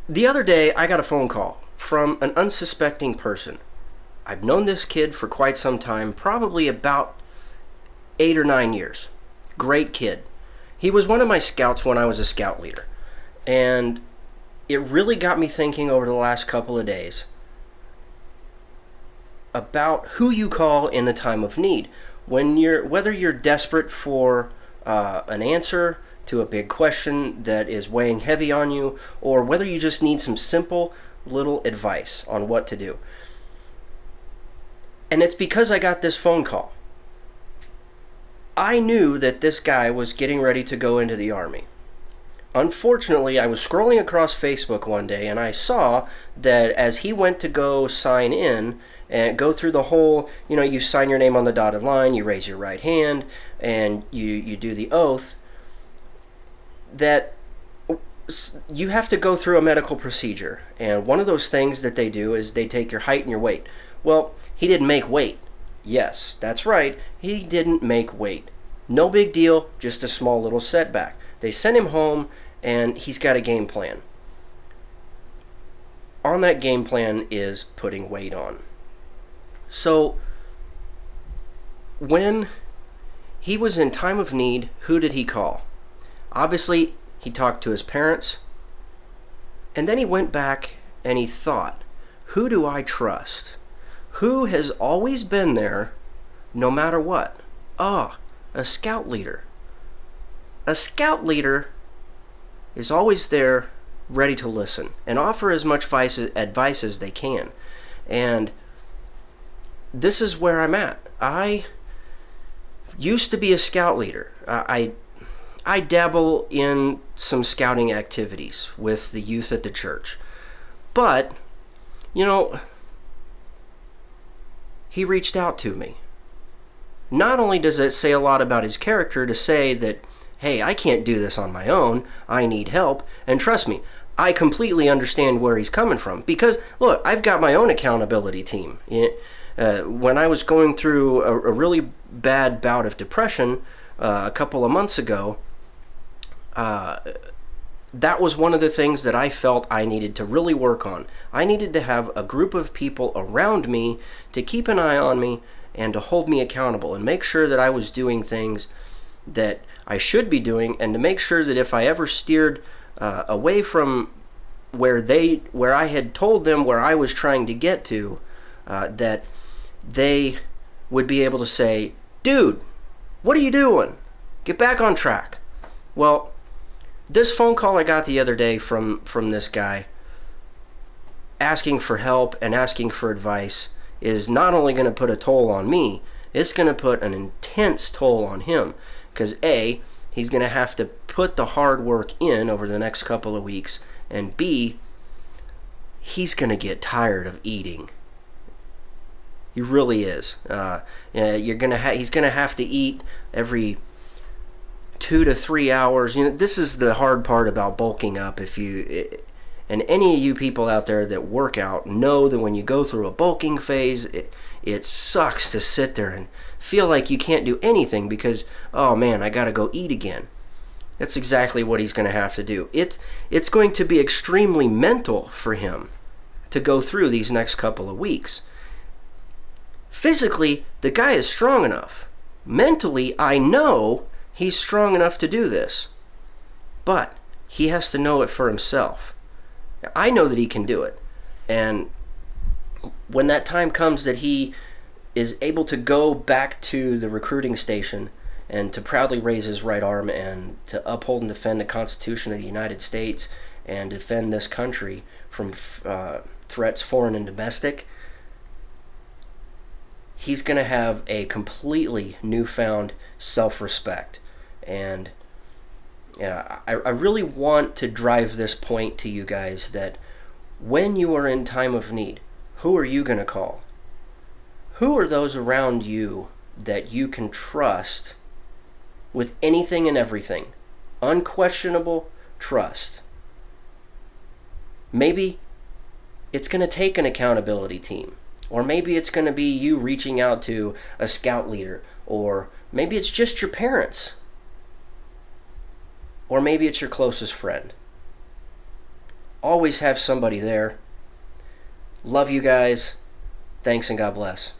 The other day, I got a phone call from an unsuspecting person. I've known this kid for quite some time, probably about 8 or 9 years. Great kid. He was one of my scouts when I was a scout leader. And it really got me thinking over the last couple of days about who you call in the time of need. Whether you're desperate for an answer to a big question that is weighing heavy on you, or whether you just need some simple little advice on what to do. And it's because I got this phone call. I knew that this guy was getting ready to go into the Army. Unfortunately, I was scrolling across Facebook one day and I saw that as he went to go sign in and go through the whole, you sign your name on the dotted line, you raise your right hand, and you do the oath, that you have to go through a medical procedure. And one of those things that they do is they take your height and your weight. Well, he didn't make weight. Yes, that's right. He didn't make weight. No big deal, just a small little setback. They sent him home and he's got a game plan. On that game plan is putting weight on. So, when he was in time of need, who did he call? Obviously, he talked to his parents, and then he went back and he thought, who do I trust? Who has always been there no matter what? A scout leader. A scout leader is always there ready to listen and offer as much advice as they can. And this is where I'm at. I used to be a scout leader. I dabble in some scouting activities with the youth at the church. But, he reached out to me. Not only does it say a lot about his character to say that, hey, I can't do this on my own, I need help, and trust me, I completely understand where he's coming from. Because, look, I've got my own accountability team. When I was going through a really bad bout of depression a couple of months ago, that was one of the things that I felt I needed to really work on. I needed to have a group of people around me to keep an eye on me and to hold me accountable and make sure that I was doing things that I should be doing, and to make sure that if I ever steered away from where I had told them where I was trying to get to, that they would be able to say, dude, what are you doing? Get back on track. Well, this phone call I got the other day from this guy asking for help and asking for advice is not only going to put a toll on me, it's going to put an intense toll on him. Because A, he's going to have to put the hard work in over the next couple of weeks, and B, he's going to get tired of eating. He really is. He's going to have to eat every 2 to 3 hours. This is the hard part about bulking up. And any of you people out there that work out know that when you go through a bulking phase, it sucks to sit there and feel like you can't do anything because, oh man, I gotta go eat again. That's exactly what he's going to have to do. It's going to be extremely mental for him to go through these next couple of weeks. Physically, the guy is strong enough. Mentally, I know he's strong enough to do this. But he has to know it for himself. I know that he can do it. And when that time comes that he is able to go back to the recruiting station and to proudly raise his right arm and to uphold and defend the Constitution of the United States and defend this country from threats foreign and domestic, he's going to have a completely newfound self-respect. And I really want to drive this point to you guys that when you are in time of need, who are you going to call? Who are those around you that you can trust with anything and everything? Unquestionable trust. Maybe it's going to take an accountability team. Or maybe it's going to be you reaching out to a scout leader. Or maybe it's just your parents. Or maybe it's your closest friend. always have somebody there. Love you guys. Thanks and God bless.